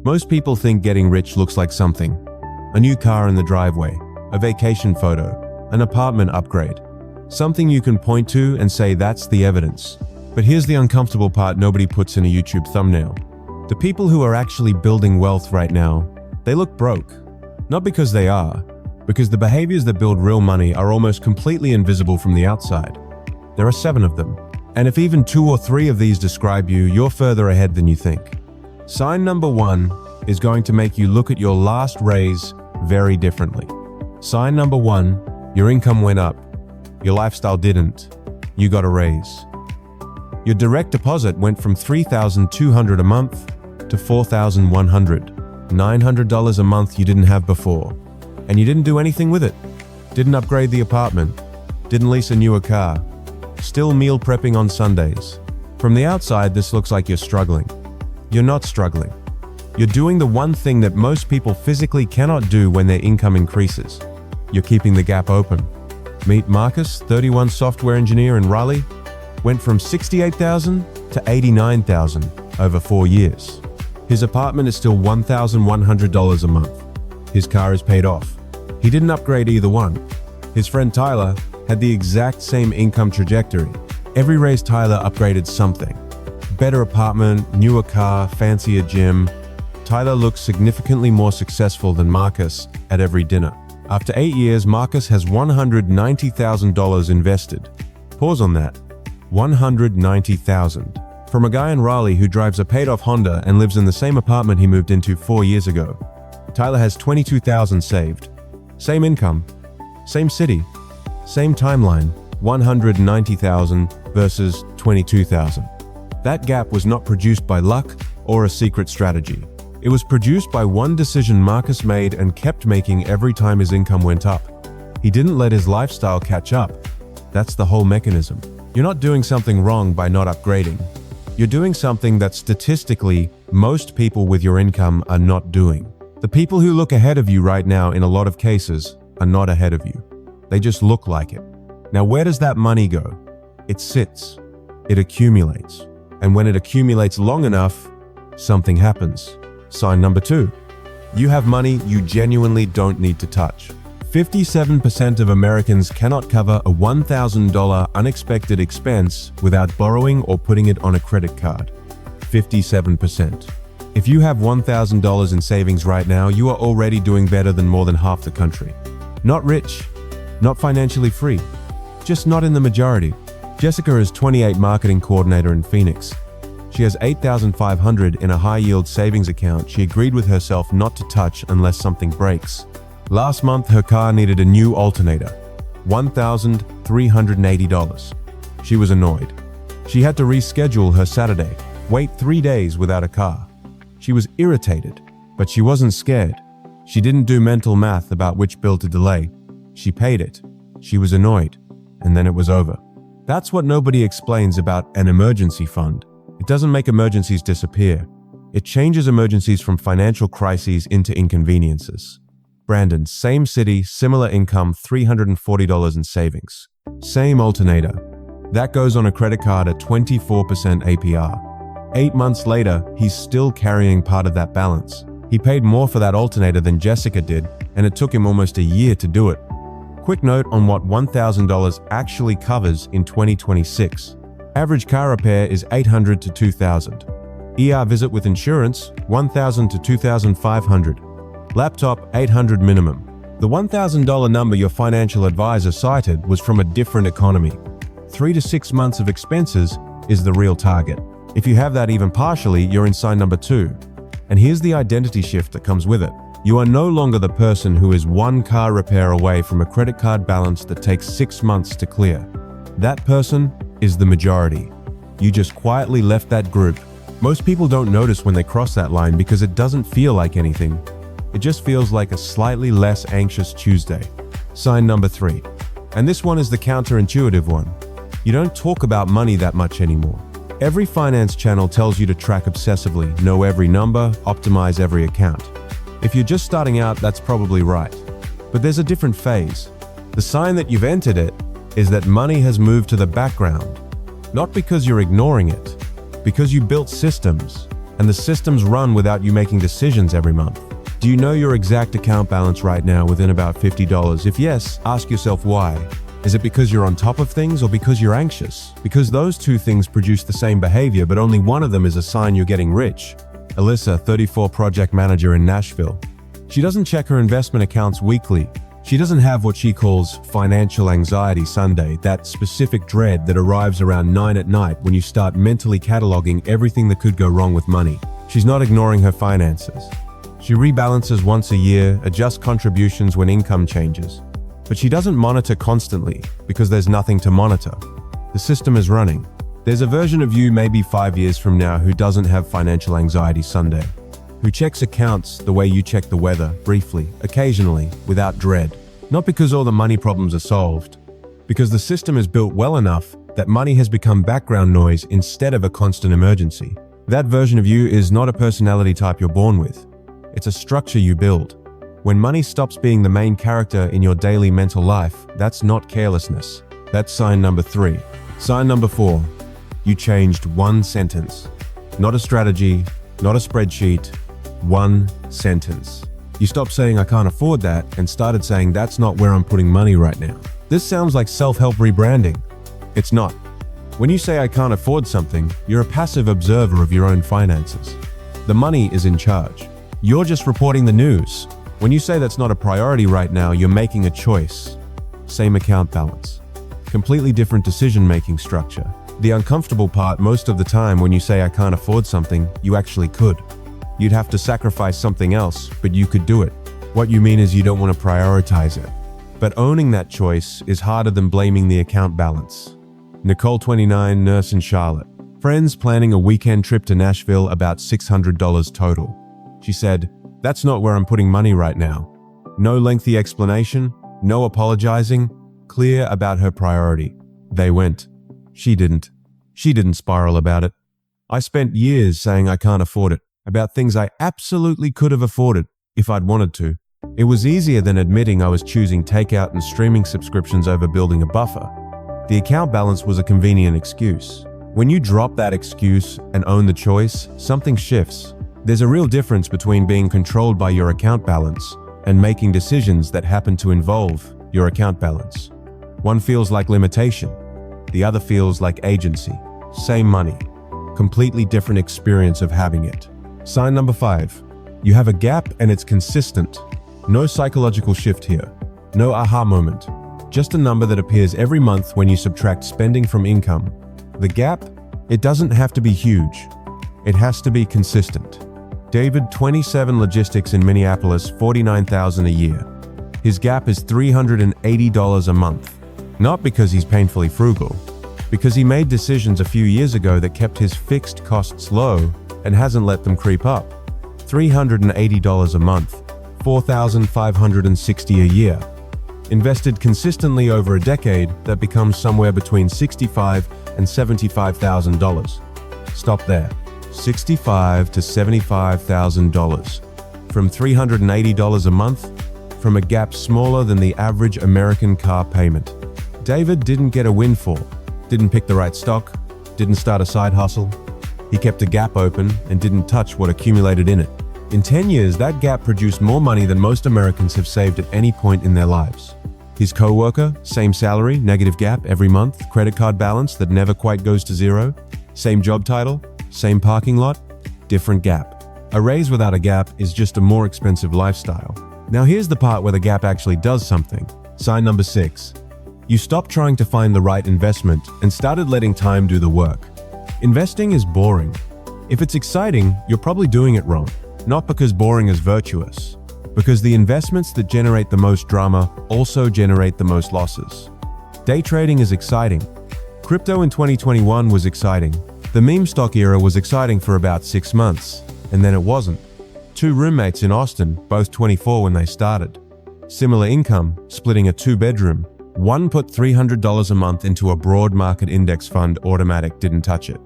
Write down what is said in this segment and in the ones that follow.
Most people think getting rich looks like something: a new car in the driveway, a vacation photo, an apartment upgrade. Something you can point to and say that's the evidence. But here's the uncomfortable part nobody puts in a YouTube thumbnail. The people who are actually building wealth right now, they look broke. Not because they are, because the behaviors that build real money are almost completely invisible from the outside. There are 7 of them. And if even 2 or 3 of these describe you, you're further ahead than you think. Sign number 1 is going to make you look at your last raise very differently. Sign number 1, your income went up. Your lifestyle didn't. You got a raise. Your direct deposit went from $3,200 a month to $4,100. $900 a month you didn't have before. And you didn't do anything with it. Didn't upgrade the apartment. Didn't lease a newer car. Still meal prepping on Sundays. From the outside, this looks like you're struggling. You're not struggling. You're doing the one thing that most people physically cannot do when their income increases. You're keeping the gap open. Meet Marcus, 31 software engineer in Raleigh, went from $68,000 to $89,000 over 4 years. His apartment is still $1,100 a month. His car is paid off. He didn't upgrade either one. His friend Tyler had the exact same income trajectory. Every raise Tyler upgraded something. Better apartment, newer car, fancier gym. Tyler looks significantly more successful than Marcus at every dinner. After 8 years, Marcus has $190,000 invested. Pause on that. $190,000. From a guy in Raleigh who drives a paid-off Honda and lives in the same apartment he moved into 4 years ago. Tyler has $22,000 saved. Same income, same city, same timeline, $190,000 versus $22,000. That gap was not produced by luck or a secret strategy. It was produced by one decision Marcus made and kept making every time his income went up. He didn't let his lifestyle catch up. That's the whole mechanism. You're not doing something wrong by not upgrading. You're doing something that statistically most people with your income are not doing. The people who look ahead of you right now in a lot of cases are not ahead of you. They just look like it. Now, where does that money go? It sits. It accumulates. And when it accumulates long enough, something happens. Sign number 2. You have money you genuinely don't need to touch. 57% of Americans cannot cover a $1,000 unexpected expense without borrowing or putting it on a credit card. 57%. If you have $1,000 in savings right now, you are already doing better than more than half the country. Not rich, not financially free, just not in the majority. Jessica is 28 marketing coordinator in Phoenix. She has $8,500 in a high-yield savings account she agreed with herself not to touch unless something breaks. Last month, her car needed a new alternator, $1,380. She was annoyed. She had to reschedule her Saturday, wait 3 days without a car. She was irritated, but she wasn't scared. She didn't do mental math about which bill to delay. She paid it. She was annoyed, and then it was over. That's what nobody explains about an emergency fund. It doesn't make emergencies disappear. It changes emergencies from financial crises into inconveniences. Brandon, same city, similar income, $340 in savings. Same alternator. That goes on a credit card at 24% APR. 8 months later, he's still carrying part of that balance. He paid more for that alternator than Jessica did, and it took him almost a year to do it. Quick note on what $1,000 actually covers in 2026. Average car repair is $800 to $2,000. ER visit with insurance, $1,000 to $2,500. Laptop, $800 minimum. The $1,000 number your financial advisor cited was from a different economy. 3 to 6 months of expenses is the real target. If you have that even partially, you're in sign number 2. And here's the identity shift that comes with it. You are no longer the person who is one car repair away from a credit card balance that takes 6 months to clear. That person is the majority. You just quietly left that group. Most people don't notice when they cross that line because it doesn't feel like anything. It just feels like a slightly less anxious Tuesday. Sign number 3. And this one is the counterintuitive one. You don't talk about money that much anymore. Every finance channel tells you to track obsessively, know every number, optimize every account. If you're just starting out, that's probably right. But there's a different phase. The sign that you've entered it is that money has moved to the background. Not because you're ignoring it, because you built systems, and the systems run without you making decisions every month. Do you know your exact account balance right now within about $50? If yes, ask yourself why. Is it because you're on top of things or because you're anxious? Because those two things produce the same behavior, but only one of them is a sign you're getting rich. Alyssa, 34, project manager in Nashville. She doesn't check her investment accounts weekly. She doesn't have what she calls financial anxiety Sunday, that specific dread that arrives around 9 at night when you start mentally cataloging everything that could go wrong with money. She's not ignoring her finances. She rebalances once a year, adjusts contributions when income changes. But she doesn't monitor constantly because there's nothing to monitor. The system is running. There's a version of you maybe 5 years from now who doesn't have financial anxiety Sunday, who checks accounts the way you check the weather, briefly, occasionally, without dread. Not because all the money problems are solved, because the system is built well enough that money has become background noise instead of a constant emergency. That version of you is not a personality type you're born with. It's a structure you build. When money stops being the main character in your daily mental life, that's not carelessness. That's sign number 3. Sign number 4. You changed one sentence. Not a strategy, not a spreadsheet, one sentence. You stopped saying I can't afford that and started saying that's not where I'm putting money right now. This sounds like self-help rebranding. It's not. When you say I can't afford something, you're a passive observer of your own finances. The money is in charge. You're just reporting the news. When you say that's not a priority right now, you're making a choice. Same account balance. Completely different decision-making structure. The uncomfortable part most of the time when you say I can't afford something, you actually could. You'd have to sacrifice something else, but you could do it. What you mean is you don't want to prioritize it. But owning that choice is harder than blaming the account balance. Nicole, 29, nurse in Charlotte. Friends planning a weekend trip to Nashville, about $600 total. She said, "That's not where I'm putting money right now." No lengthy explanation, no apologizing, clear about her priority. They went. She didn't. She didn't spiral about it. I spent years saying I can't afford it, about things I absolutely could have afforded if I'd wanted to. It was easier than admitting I was choosing takeout and streaming subscriptions over building a buffer. The account balance was a convenient excuse. When you drop that excuse and own the choice, something shifts. There's a real difference between being controlled by your account balance and making decisions that happen to involve your account balance. One feels like limitation. The other feels like agency. Same money. Completely different experience of having it. Sign number 5. You have a gap and it's consistent. No psychological shift here. No aha moment. Just a number that appears every month when you subtract spending from income. The gap? It doesn't have to be huge. It has to be consistent. David, 27, logistics in Minneapolis, $49,000 a year. His gap is $380 a month. Not because he's painfully frugal, because he made decisions a few years ago that kept his fixed costs low and hasn't let them creep up. $380 a month, $4,560 a year. Invested consistently over a decade, that becomes somewhere between $65,000 and $75,000. Stop there. $65,000 to $75,000. From $380 a month, from a gap smaller than the average American car payment. David didn't get a windfall, didn't pick the right stock, didn't start a side hustle. He kept a gap open and didn't touch what accumulated in it. In 10 years, that gap produced more money than most Americans have saved at any point in their lives. His coworker, same salary, negative gap every month, credit card balance that never quite goes to zero, same job title, same parking lot, different gap. A raise without a gap is just a more expensive lifestyle. Now here's the part where the gap actually does something. Sign number 6. You stopped trying to find the right investment and started letting time do the work. Investing is boring. If it's exciting, you're probably doing it wrong. Not because boring is virtuous, because the investments that generate the most drama also generate the most losses. Day trading is exciting. Crypto in 2021 was exciting. The meme stock era was exciting for about 6 months, and then it wasn't. 2 roommates in Austin, both 24 when they started. Similar income, splitting a 2-bedroom. One put $300 a month into a broad market index fund, automatic, didn't touch it.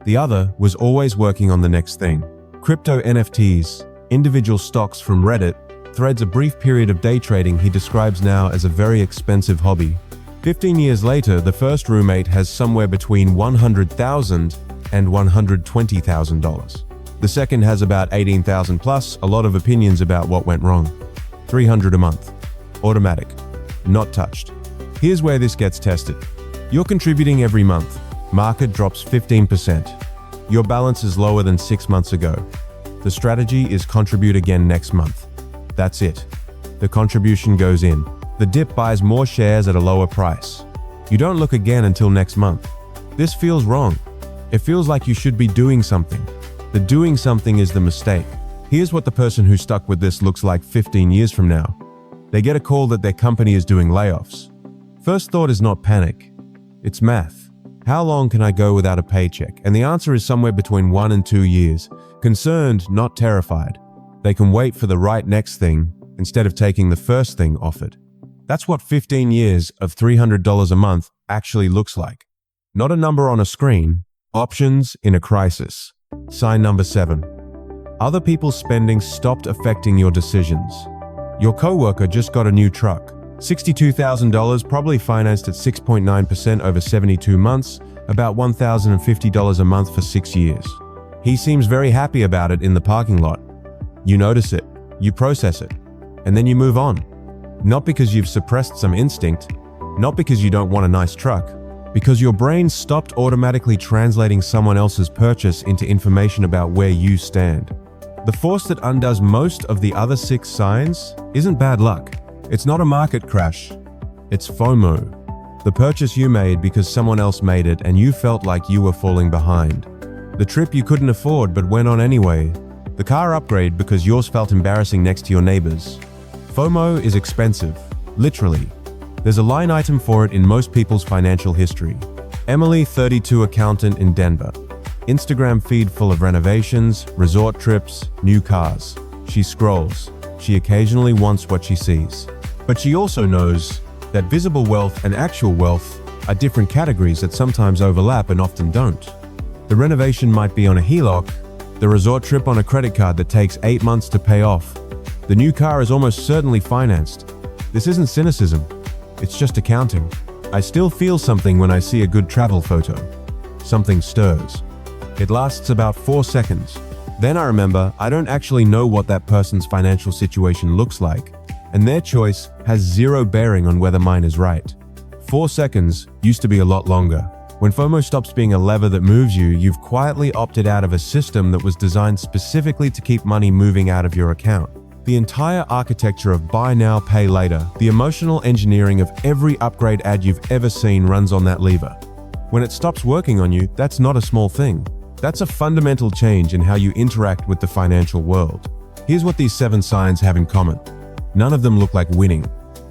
The other was always working on the next thing. Crypto, NFTs, individual stocks from Reddit, threads, a brief period of day trading he describes now as a very expensive hobby. 15 years later, the first roommate has somewhere between $100,000 and $120,000. The second has about 18,000 plus, a lot of opinions about what went wrong. $300 a month. Automatic. Not touched. Here's where this gets tested. You're contributing every month. Market drops 15%. Your balance is lower than 6 months ago. The strategy is contribute again next month. That's it. The contribution goes in. The dip buys more shares at a lower price. You don't look again until next month. This feels wrong. It feels like you should be doing something. The doing something is the mistake. Here's what the person who stuck with this looks like 15 years from now. They get a call that their company is doing layoffs. First thought is not panic. It's math. How long can I go without a paycheck? And the answer is somewhere between 1 and 2 years. Concerned, not terrified. They can wait for the right next thing instead of taking the first thing offered. That's what 15 years of $300 a month actually looks like. Not a number on a screen. Options in a crisis. Sign number 7. Other people's spending stopped affecting your decisions. Your coworker just got a new truck. $62,000, probably financed at 6.9% over 72 months, about $1,050 a month for 6 years. He seems very happy about it in the parking lot. You notice it, you process it, and then you move on. Not because you've suppressed some instinct, not because you don't want a nice truck, because your brain stopped automatically translating someone else's purchase into information about where you stand. The force that undoes most of the other 6 signs isn't bad luck. It's not a market crash. It's FOMO. The purchase you made because someone else made it and you felt like you were falling behind. The trip you couldn't afford but went on anyway. The car upgrade because yours felt embarrassing next to your neighbor's. FOMO is expensive, literally. There's a line item for it in most people's financial history. Emily, 32, accountant in Denver. Instagram feed full of renovations, resort trips, new cars. She scrolls. She occasionally wants what she sees. But she also knows that visible wealth and actual wealth are different categories that sometimes overlap and often don't. The renovation might be on a HELOC, the resort trip on a credit card that takes 8 months to pay off. The new car is almost certainly financed. This isn't cynicism. It's just accounting. I still feel something when I see a good travel photo. Something stirs. It lasts about 4 seconds. Then I remember I don't actually know what that person's financial situation looks like, and their choice has 0 bearing on whether mine is right. 4 seconds used to be a lot longer. When FOMO stops being a lever that moves you, you've quietly opted out of a system that was designed specifically to keep money moving out of your account. The entire architecture of buy now, pay later, the emotional engineering of every upgrade ad you've ever seen runs on that lever. When it stops working on you, that's not a small thing. That's a fundamental change in how you interact with the financial world. Here's what these 7 signs have in common. None of them look like winning.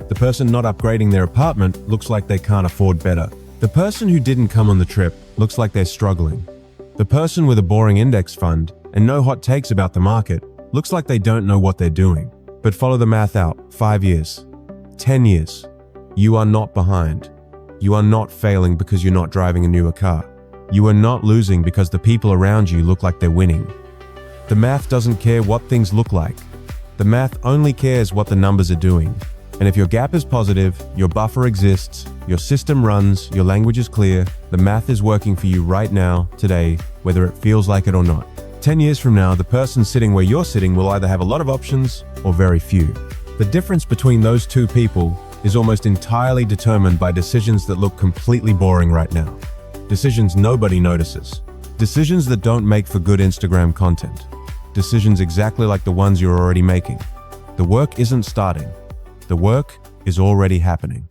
The person not upgrading their apartment looks like they can't afford better. The person who didn't come on the trip looks like they're struggling. The person with a boring index fund and no hot takes about the market looks like they don't know what they're doing. But follow the math out. 5 years. 10 years. You are not behind. You are not failing because you're not driving a newer car. You are not losing because the people around you look like they're winning. The math doesn't care what things look like. The math only cares what the numbers are doing. And if your gap is positive, your buffer exists, your system runs, your language is clear, the math is working for you right now, today, whether it feels like it or not. 10 years from now, the person sitting where you're sitting will either have a lot of options or very few. The difference between those 2 people is almost entirely determined by decisions that look completely boring right now. Decisions nobody notices. Decisions that don't make for good Instagram content. Decisions exactly like the ones you're already making. The work isn't starting. The work is already happening.